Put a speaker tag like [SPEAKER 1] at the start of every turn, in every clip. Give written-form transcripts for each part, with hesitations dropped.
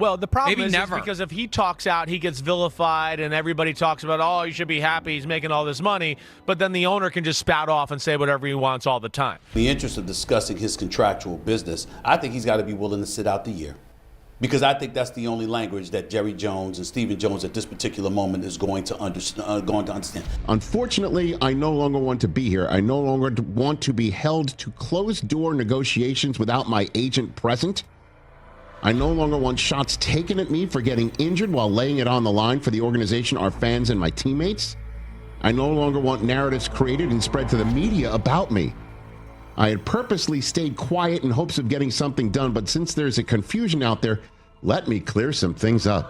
[SPEAKER 1] Well, the problem
[SPEAKER 2] Maybe
[SPEAKER 1] is
[SPEAKER 2] never.
[SPEAKER 1] because if he talks out, he gets vilified, and everybody talks about, oh, you should be happy he's making all this money. But then the owner can just spout off and say whatever he wants all the time.
[SPEAKER 3] In the interest of discussing his contractual business, I think he's got to be willing to sit out the year. Because I think that's the only language that Jerry Jones and Stephen Jones at this particular moment is going to understand.
[SPEAKER 4] Unfortunately, I no longer want to be here. I no longer want to be held to closed-door negotiations without my agent present. I no longer want shots taken at me for getting injured while laying it on the line for the organization, our fans, and my teammates. I no longer want narratives created and spread to the media about me. I had purposely stayed quiet in hopes of getting something done, but since there's a confusion out there, let me clear some things up.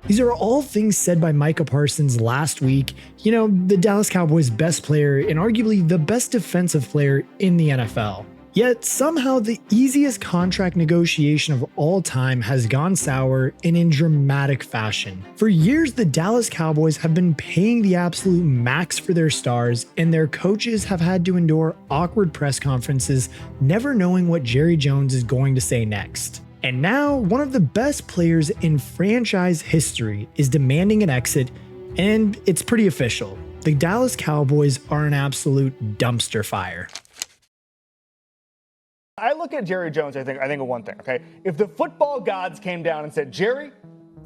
[SPEAKER 5] These are all things said by Micah Parsons last week. You know, the Dallas Cowboys' best player and arguably the best defensive player in the NFL. Yet somehow the easiest contract negotiation of all time has gone sour and in dramatic fashion. For years, the Dallas Cowboys have been paying the absolute max for their stars, and their coaches have had to endure awkward press conferences, never knowing what Jerry Jones is going to say next. And now, one of the best players in franchise history is demanding an exit, and it's pretty official. The Dallas Cowboys are an absolute dumpster fire.
[SPEAKER 6] I look at Jerry Jones, I think of one thing, okay? If the football gods came down and said, Jerry,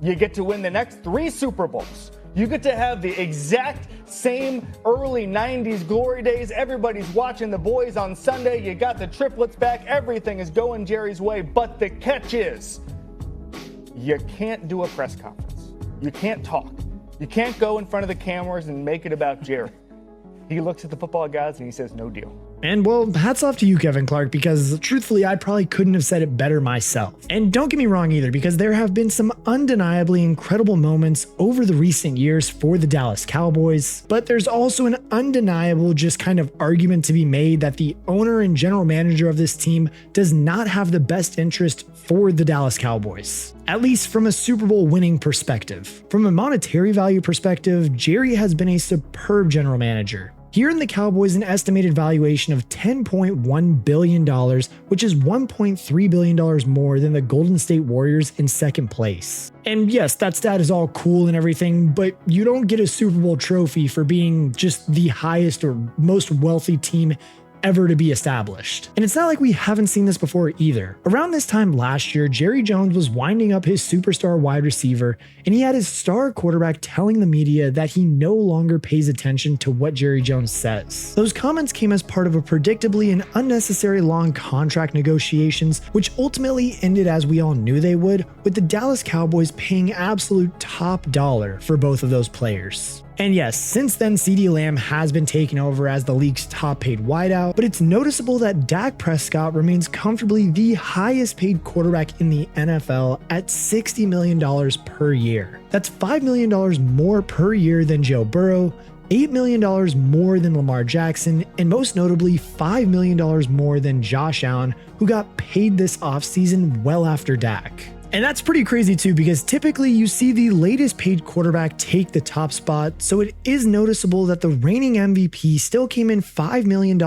[SPEAKER 6] you get to win the next 3 Super Bowls. You get to have the exact same early 90s glory days. Everybody's watching the boys on Sunday. You got the triplets back. Everything is going Jerry's way. But the catch is, you can't do a press conference. You can't talk. You can't go in front of the cameras and make it about Jerry. He looks at the football gods and he says, no deal.
[SPEAKER 5] And well, hats off to you, Kevin Clark, because truthfully, I probably couldn't have said it better myself. And don't get me wrong either, because there have been some undeniably incredible moments over the recent years for the Dallas Cowboys, but there's also an undeniable just kind of argument to be made that the owner and general manager of this team does not have the best interest for the Dallas Cowboys, at least from a Super Bowl winning perspective. From a monetary value perspective, Jerry has been a superb general manager. Here in the Cowboys, an estimated valuation of $10.1 billion, which is $1.3 billion more than the Golden State Warriors in second place. And yes, that stat is all cool and everything, but you don't get a Super Bowl trophy for being just the highest or most wealthy team ever to be established. And it's not like we haven't seen this before either. Around this time last year, Jerry Jones was winding up his superstar wide receiver, and he had his star quarterback telling the media that he no longer pays attention to what Jerry Jones says. Those comments came as part of a predictably and unnecessary long contract negotiations, which ultimately ended as we all knew they would, with the Dallas Cowboys paying absolute top dollar for both of those players. And yes, since then, CeeDee Lamb has been taken over as the league's top paid wideout, but it's noticeable that Dak Prescott remains comfortably the highest paid quarterback in the NFL at $60 million per year. That's $5 million more per year than Joe Burrow, $8 million more than Lamar Jackson, and most notably $5 million more than Josh Allen, who got paid this offseason well after Dak. And that's pretty crazy too, because typically you see the latest paid quarterback take the top spot, so it is noticeable that the reigning MVP still came in $5 million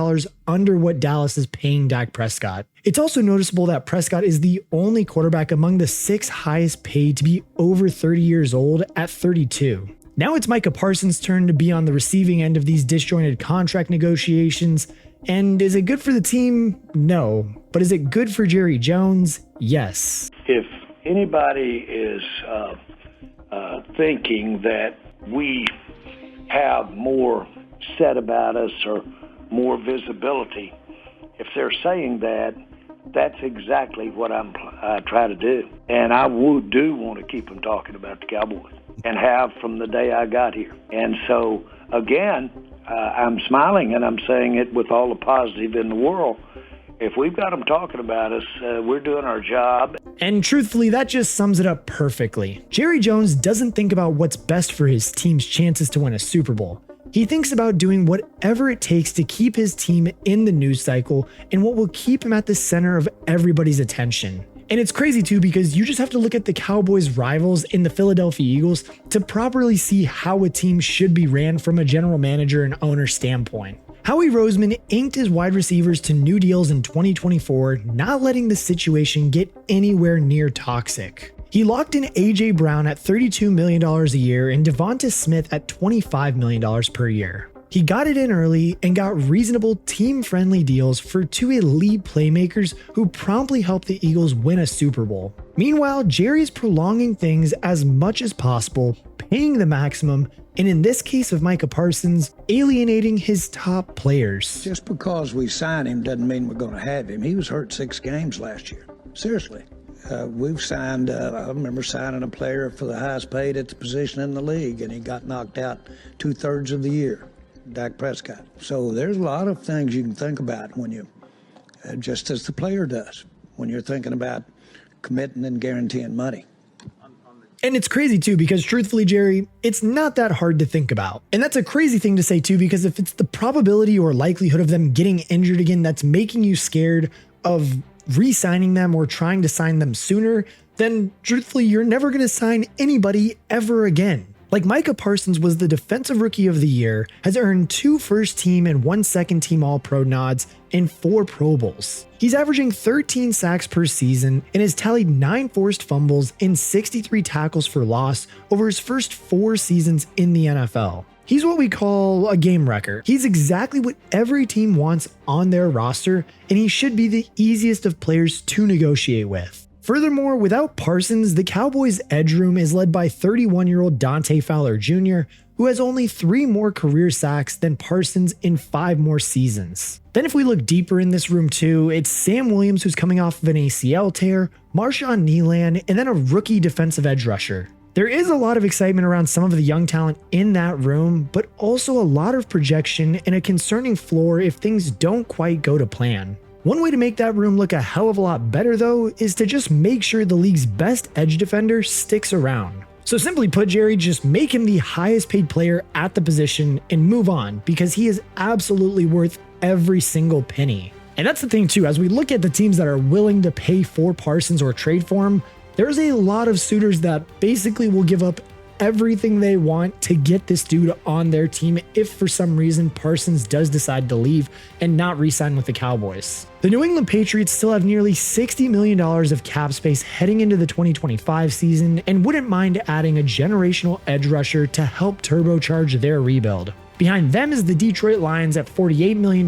[SPEAKER 5] under what Dallas is paying Dak Prescott. It's also noticeable that Prescott is the only quarterback among the 6 highest paid to be over 30 years old at 32. Now it's Micah Parsons' turn to be on the receiving end of these disjointed contract negotiations. And is it good for the team? No. But is it good for Jerry Jones? Yes.
[SPEAKER 7] If anybody is thinking that we have more said about us or more visibility, if they're saying that, that's exactly what I try to do. And I do want to keep them talking about the Cowboys, and have from the day I got here. And so, again, I'm smiling and I'm saying it with all the positive in the world. If we've got them talking about us, we're doing our job.
[SPEAKER 5] And truthfully, that just sums it up perfectly. Jerry Jones doesn't think about what's best for his team's chances to win a Super Bowl. He thinks about doing whatever it takes to keep his team in the news cycle and what will keep him at the center of everybody's attention. And it's crazy too, because you just have to look at the Cowboys' rivals in the Philadelphia Eagles to properly see how a team should be ran from a general manager and owner standpoint. Howie Roseman inked his wide receivers to new deals in 2024, not letting the situation get anywhere near toxic. He locked in A.J. Brown at $32 million a year and Devonta Smith at $25 million per year. He got it in early and got reasonable team-friendly deals for two elite playmakers who promptly helped the Eagles win a Super Bowl. Meanwhile, Jerry is prolonging things as much as possible, paying the maximum, and in this case of Micah Parsons, alienating his top players.
[SPEAKER 2] Just because we sign him doesn't mean we're going to have him. He was hurt 6 games last year. Seriously. We've signed, I remember signing a player for the highest paid at the position in the league, and he got knocked out 2/3 of the year. Dak Prescott. So there's a lot of things you can think about when you, just as the player does, when you're thinking about committing and guaranteeing money.
[SPEAKER 5] And it's crazy too, because truthfully, Jerry, it's not that hard to think about. And that's a crazy thing to say too, because if it's the probability or likelihood of them getting injured again that's making you scared of re-signing them or trying to sign them sooner, then truthfully, you're never going to sign anybody ever again. Like Micah Parsons was the Defensive Rookie of the Year, has earned 2 first-team and 1 second-team All-Pro nods, and 4 Pro Bowls. He's averaging 13 sacks per season and has tallied 9 forced fumbles and 63 tackles for loss over his first 4 seasons in the NFL. He's what we call a game wrecker. He's exactly what every team wants on their roster, and he should be the easiest of players to negotiate with. Furthermore, without Parsons, the Cowboys' edge room is led by 31-year-old Dante Fowler Jr., who has only 3 more career sacks than Parsons in 5 more seasons. Then if we look deeper in this room too, it's Sam Williams who's coming off of an ACL tear, Marshawn Neeland, and then a rookie defensive edge rusher. There is a lot of excitement around some of the young talent in that room, but also a lot of projection and a concerning floor if things don't quite go to plan. One way to make that room look a hell of a lot better though is to just make sure the league's best edge defender sticks around. So simply put, Jerry, just make him the highest paid player at the position and move on, because he is absolutely worth every single penny. And that's the thing too, as we look at the teams that are willing to pay for Parsons or trade for him, there's a lot of suitors that basically will give up everything they want to get this dude on their team if for some reason Parsons does decide to leave and not re-sign with the Cowboys. The New England Patriots still have nearly $60 million of cap space heading into the 2025 season and wouldn't mind adding a generational edge rusher to help turbocharge their rebuild. Behind them is the Detroit Lions at $48 million,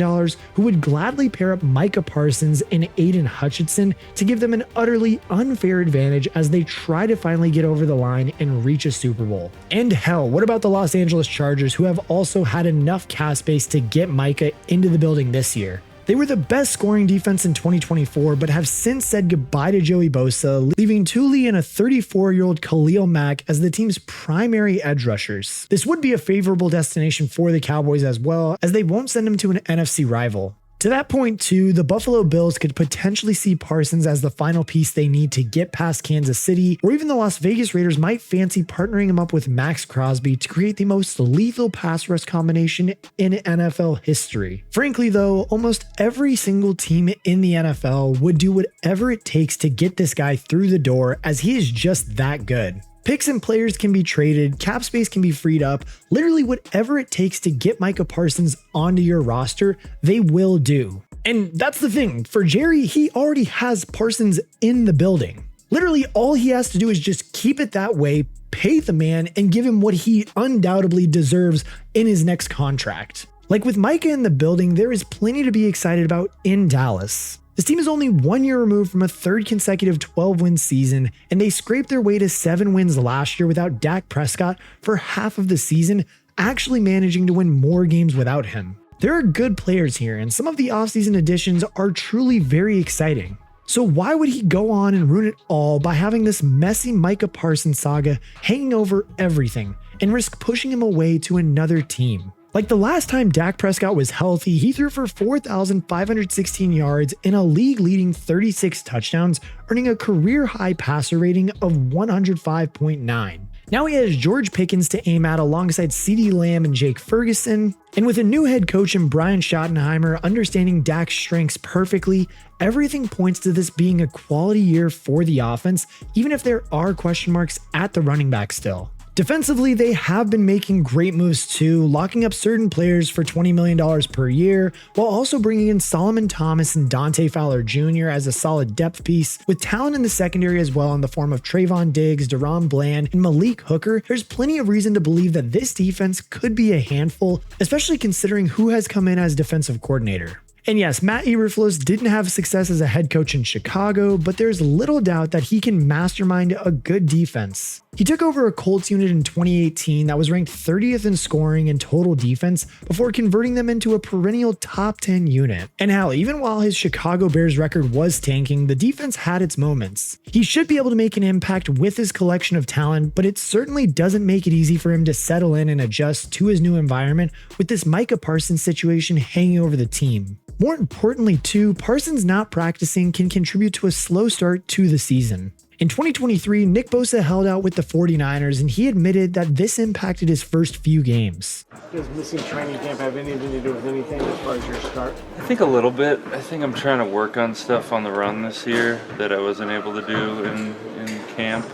[SPEAKER 5] who would gladly pair up Micah Parsons and Aiden Hutchinson to give them an utterly unfair advantage as they try to finally get over the line and reach a Super Bowl. And hell, what about the Los Angeles Chargers, who have also had enough cap space to get Micah into the building this year? They were the best scoring defense in 2024, but have since said goodbye to Joey Bosa, leaving Thule and a 34-year-old Khalil Mack as the team's primary edge rushers. This would be a favorable destination for the Cowboys as well, as they won't send him to an NFC rival. To that point too, the Buffalo Bills could potentially see Parsons as the final piece they need to get past Kansas City, or even the Las Vegas Raiders might fancy partnering him up with Max Crosby to create the most lethal pass rush combination in NFL history. Frankly though, almost every single team in the NFL would do whatever it takes to get this guy through the door, as he is just that good. Picks and players can be traded, cap space can be freed up, literally whatever it takes to get Micah Parsons onto your roster, they will do. And that's the thing, for Jerry, he already has Parsons in the building. Literally all he has to do is just keep it that way, pay the man, and give him what he undoubtedly deserves in his next contract. Like with Micah in the building, there is plenty to be excited about in Dallas. This team is only 1 year removed from a 3rd consecutive 12-win season, and they scraped their way to 7 wins last year without Dak Prescott for half of the season, actually managing to win more games without him. There are good players here, and some of the offseason additions are truly very exciting. So why would he go on and ruin it all by having this messy Micah Parsons saga hanging over everything and risk pushing him away to another team? Like the last time Dak Prescott was healthy, he threw for 4,516 yards and a league-leading 36 touchdowns, earning a career-high passer rating of 105.9. Now he has George Pickens to aim at alongside CeeDee Lamb and Jake Ferguson. And with a new head coach in Brian Schottenheimer understanding Dak's strengths perfectly, everything points to this being a quality year for the offense, even if there are question marks at the running back still. Defensively, they have been making great moves too, locking up certain players for $20 million per year, while also bringing in Solomon Thomas and Dante Fowler Jr. as a solid depth piece, with talent in the secondary as well in the form of Trayvon Diggs, Deron Bland, and Malik Hooker. There's plenty of reason to believe that this defense could be a handful, especially considering who has come in as defensive coordinator. And yes, Matt Eberflus didn't have success as a head coach in Chicago, but there's little doubt that he can mastermind a good defense. He took over a Colts unit in 2018 that was ranked 30th in scoring and total defense before converting them into a perennial top 10 unit. And hell, even while his Chicago Bears record was tanking, the defense had its moments. He should be able to make an impact with his collection of talent, but it certainly doesn't make it easy for him to settle in and adjust to his new environment with this Micah Parsons situation hanging over the team. More importantly too, Parsons not practicing can contribute to a slow start to the season. In 2023, Nick Bosa held out with the 49ers, and he admitted that this impacted his first few games.
[SPEAKER 8] Does missing training camp have anything to do with anything as far as your start?
[SPEAKER 9] I think a little bit. I think I'm trying to work on stuff on the run this year that I wasn't able to do in camp.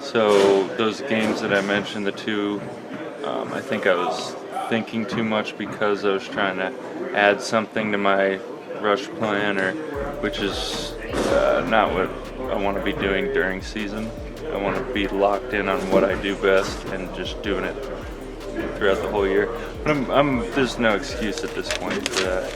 [SPEAKER 9] So those games that I mentioned, the two, I think I was thinking too much because I was trying to add something to my rush plan, which is not what I want to be doing during season. I want to be locked in on what I do best and just doing it throughout the whole year. But there's no excuse at this point for that.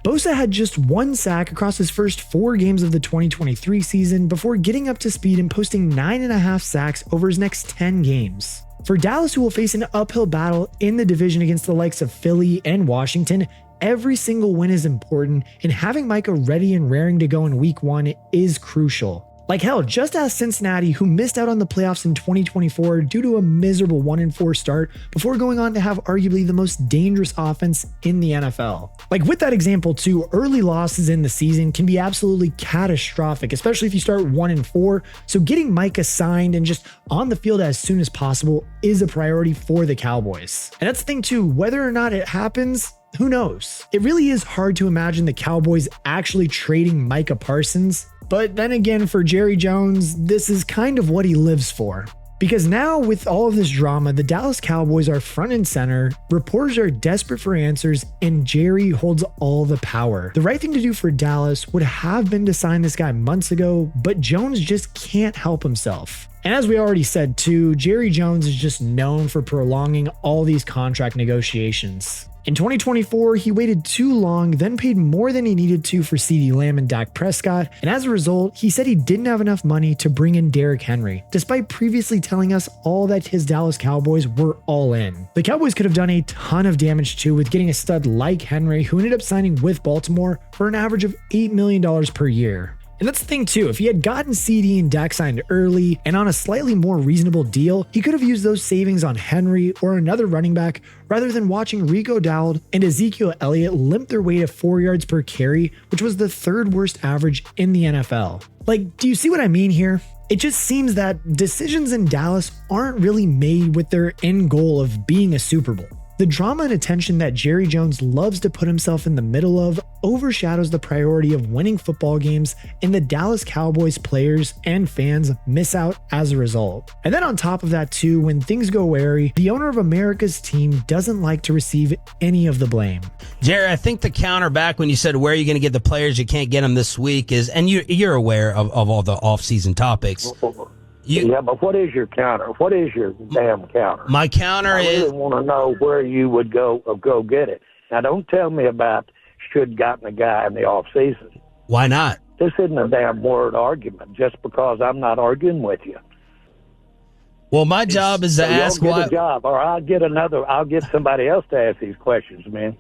[SPEAKER 5] Bosa had just one sack across his first 4 games of the 2023 season before getting up to speed and posting 9.5 sacks over his next 10 games. For Dallas, who will face an uphill battle in the division against the likes of Philly and Washington, every single win is important, and having Micah ready and raring to go in week 1 is crucial. Like hell, just ask Cincinnati, who missed out on the playoffs in 2024 due to a miserable 1-4 start before going on to have arguably the most dangerous offense in the NFL. Like with that example too, early losses in the season can be absolutely catastrophic, especially if you start 1-4. So getting Micah signed and just on the field as soon as possible is a priority for the Cowboys. And that's the thing too, whether or not it happens, who knows? It really is hard to imagine the Cowboys actually trading Micah Parsons. But then again, for Jerry Jones, this is kind of what he lives for. Because now, with all of this drama, the Dallas Cowboys are front and center, reporters are desperate for answers, and Jerry holds all the power. The right thing to do for Dallas would have been to sign this guy months ago, but Jones just can't help himself. And as we already said too, Jerry Jones is just known for prolonging all these contract negotiations. In 2024, he waited too long, then paid more than he needed to for CeeDee Lamb and Dak Prescott, and as a result, he said he didn't have enough money to bring in Derrick Henry, despite previously telling us all that his Dallas Cowboys were all in. The Cowboys could have done a ton of damage too with getting a stud like Henry, who ended up signing with Baltimore for an average of $8 million per year. And that's the thing too, if he had gotten CD and Dak signed early and on a slightly more reasonable deal, he could have used those savings on Henry or another running back rather than watching Rico Dowd and Ezekiel Elliott limp their way to 4 yards per carry, which was the 3rd worst average in the NFL. Like, do you see what I mean here? It just seems that decisions in Dallas aren't really made with their end goal of being a Super Bowl. The drama and attention that Jerry Jones loves to put himself in the middle of overshadows the priority of winning football games, and the Dallas Cowboys players and fans miss out as a result. And then on top of that too, when things go wary, the owner of America's team doesn't like to receive any of the blame.
[SPEAKER 10] Jerry, I think the counter back when you said, where are you going to get the players? You can't get them this week is, and you're aware of all the off-season topics.
[SPEAKER 11] Yeah, but what is your counter? What is your damn counter?
[SPEAKER 10] My counter
[SPEAKER 11] I
[SPEAKER 10] is...
[SPEAKER 11] really want to know where you would go get it. Now, don't tell me about should gotten a guy in the off season.
[SPEAKER 10] Why not?
[SPEAKER 11] This isn't a damn word argument just because I'm not arguing with you.
[SPEAKER 10] Well, my job is to ask why.
[SPEAKER 11] A job, or I'll get somebody else to ask these questions, man.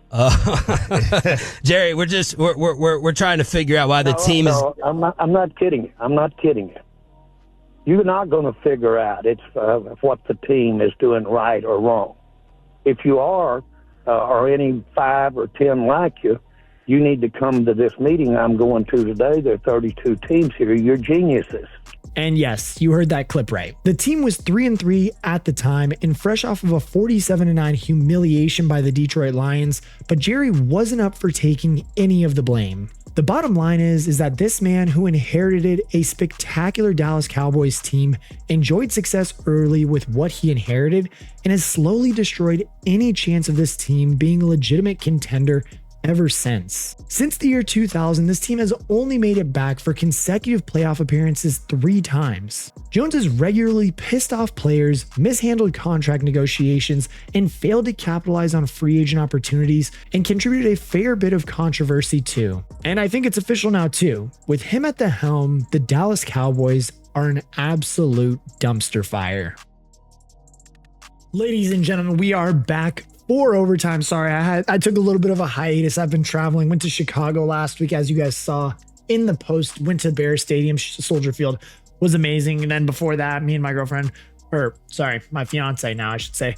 [SPEAKER 10] Jerry, we're trying to figure out why the team is.
[SPEAKER 11] I'm not kidding you. I'm not kidding you. You're not going to figure out what the team is doing right or wrong. If you are, or any 5 or 10 like you, you need to come to this meeting I'm going to today. There are 32 teams here. You're geniuses.
[SPEAKER 5] And yes, you heard that clip right. The team was 3-3 at the time and fresh off of a 47-9 humiliation by the Detroit Lions, but Jerry wasn't up for taking any of the blame. The bottom line is that this man who inherited a spectacular Dallas Cowboys team enjoyed success early with what he inherited and has slowly destroyed any chance of this team being a legitimate contender ever since. Since the year 2000, this team has only made it back for consecutive playoff appearances 3 times. Jones has regularly pissed off players, mishandled contract negotiations, and failed to capitalize on free agent opportunities, and contributed a fair bit of controversy too. And I think it's official now too. With him at the helm, the Dallas Cowboys are an absolute dumpster fire. Ladies and gentlemen, we are back for overtime. Sorry, I took a little bit of a hiatus. I've been traveling, went to Chicago last week, as you guys saw in the post, went to Bear Stadium, Soldier Field, was amazing. And then before that, me and my girlfriend, my fiance now, I should say,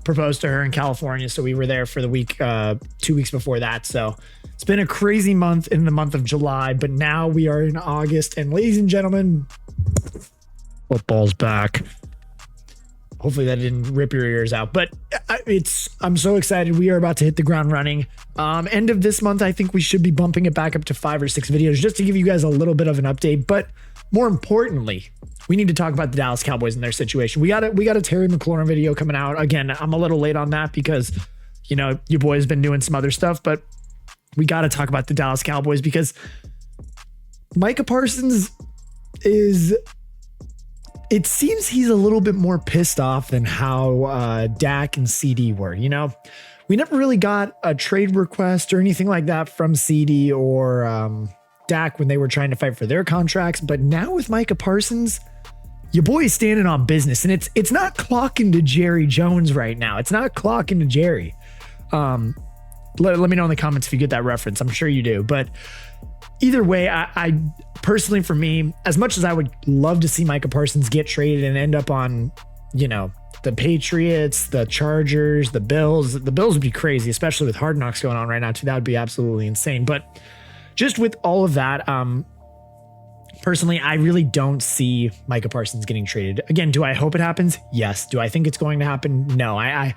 [SPEAKER 5] proposed to her in California. So we were there for the week, 2 weeks before that. So it's been a crazy month in the month of July, but now we are in August. And ladies and gentlemen, football's back. Hopefully that didn't rip your ears out, but I'm so excited. We are about to hit the ground running. End of this month, I think we should be bumping it back up to 5 or 6 videos just to give you guys a little bit of an update. But more importantly, we need to talk about the Dallas Cowboys and their situation. We got a Terry McLaurin video coming out. Again, I'm a little late on that because, you know, your boy's been doing some other stuff, but we got to talk about the Dallas Cowboys because Micah Parsons it seems he's a little bit more pissed off than how Dak and CD were. You know, we never really got a trade request or anything like that from CD or Dak when they were trying to fight for their contracts. But now with Micah Parsons, your boy is standing on business, and it's not clocking to Jerry Jones right now. It's not clocking to Jerry. Let me know in the comments if you get that reference. I'm sure you do. But either way, I personally, for me, as much as I would love to see Micah Parsons get traded and end up on, you know, the Patriots, the Chargers, the Bills would be crazy, especially with Hard Knocks going on right now too. That would be absolutely insane. But just with all of that, personally, I really don't see Micah Parsons getting traded. Again, do I hope it happens? Yes. Do I think it's going to happen? No. I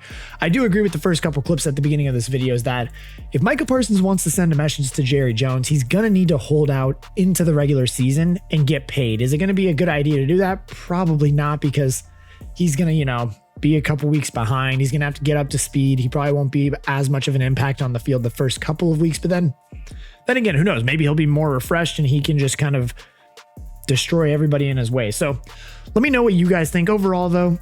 [SPEAKER 5] do agree with the first couple clips at the beginning of this video is that if Micah Parsons wants to send a message to Jerry Jones, he's going to need to hold out into the regular season and get paid. Is it going to be a good idea to do that? Probably not, because he's going to, you know, be a couple weeks behind. He's going to have to get up to speed. He probably won't be as much of an impact on the field the first couple of weeks, but then again, who knows? Maybe he'll be more refreshed and he can just kind of destroy everybody in his way. So let me know what you guys think. Overall, though,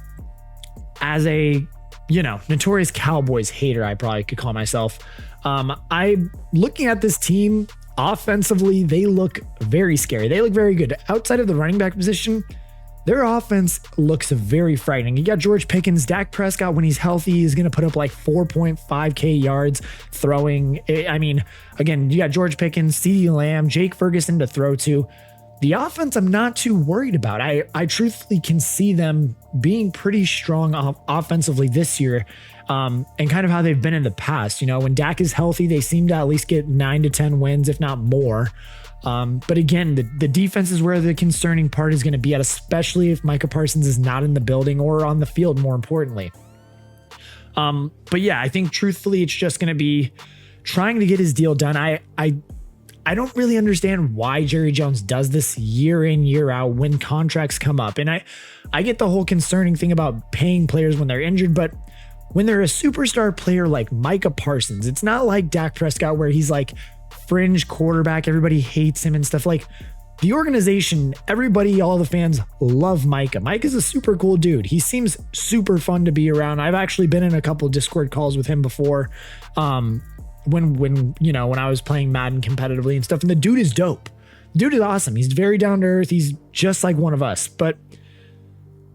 [SPEAKER 5] as a, you know, notorious Cowboys hater, I probably could call myself, I'm looking at this team offensively. They look very scary. They look very good. Outside of the running back position, their offense looks very frightening. You got George Pickens. Dak Prescott, when he's healthy, is going to put up like 4.5K yards throwing. I mean, again, you got George Pickens, CeeDee Lamb, Jake Ferguson to throw to. The offense, I'm not too worried about. I truthfully can see them being pretty strong offensively this year, and kind of how they've been in the past. You know, when Dak is healthy, they seem to at least get 9 to 10 wins, if not more. But again, the defense is where the concerning part is going to be at, especially if Micah Parsons is not in the building or on the field, more importantly. But yeah, I think truthfully, it's just going to be trying to get his deal done. I don't really understand why Jerry Jones does this year in, year out when contracts come up. And I get the whole concerning thing about paying players when they're injured, but when they're a superstar player like Micah Parsons, it's not like Dak Prescott where he's like fringe quarterback, everybody hates him and stuff. Like the organization, everybody, all the fans love Micah. Micah's a super cool dude. He seems super fun to be around. I've actually been in a couple Discord calls with him before. When you know, when I was playing Madden competitively and stuff, and the dude is dope. The dude is awesome. He's very down to earth. He's just like one of us, but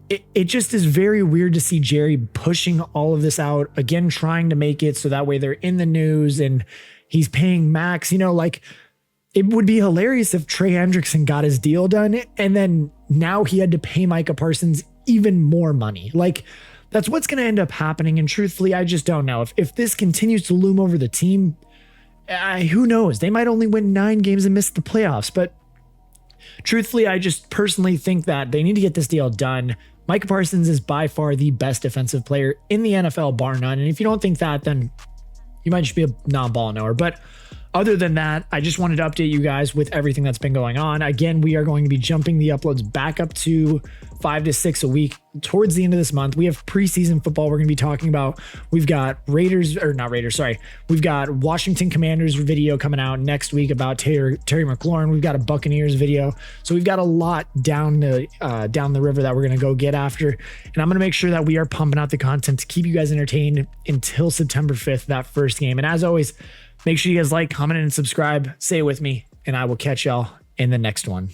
[SPEAKER 5] it just is very weird to see Jerry pushing all of this out again, trying to make it so that way they're in the news and he's paying max. You know, like it would be hilarious if Trey Hendrickson got his deal done and then now he had to pay Micah Parsons even more money. Like, that's what's going to end up happening. And truthfully, I just don't know. If this continues to loom over the team, who knows? They might only win 9 games and miss the playoffs. But truthfully, I just personally think that they need to get this deal done. Micah Parsons is by far the best defensive player in the NFL, bar none. And if you don't think that, then you might just be a non-ball knower. But Other than that, I just wanted to update you guys with everything that's been going on. Again, we are going to be jumping the uploads back up to 5 to 6 a week towards the end of this month. We have preseason football we're going to be talking about. We've got We've got Washington Commanders video coming out next week about Terry McLaurin. We've got a Buccaneers video. So we've got a lot down the river that we're going to go get after. And I'm going to make sure that we are pumping out the content to keep you guys entertained until September 5th, that first game. And as always, make sure you guys like, comment, and subscribe. Say it with me, and I will catch y'all in the next one.